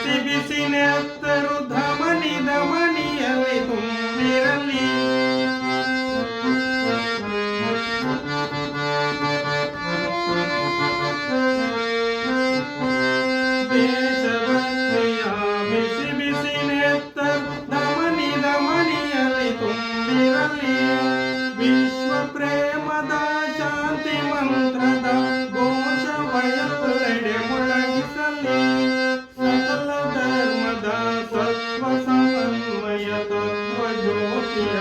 ಬಿಸಿ ಬಿಸಿ ನೆತ್ತರು ಧಮನಿ ಧಮನಿಯಲ್ಲಿ ತುಂಬಿರಲಿ. ದೇಶಭಕ್ತಿಯ ಬಿಸಿ ಬಿಸಿ ನೆತ್ತರು ಧಮನಿ ಧಮನಿಯಲ್ಲಿ ತುಂಬಿರಲಿ. ವಿಶ್ವ ಪ್ರೇಮದ ಶಾಂತಿ ಮಂತ್ರದ ಘೋಷವಯೆಲ್ಲೆಡೆ ಮೊಳಗಿಸಲಿ. ಸಕಲ ಧರ್ಮದ ಸತ್ವ ಸಮನ್ವಯ ತತ್ವ ಜ್ಯೋತಿಯ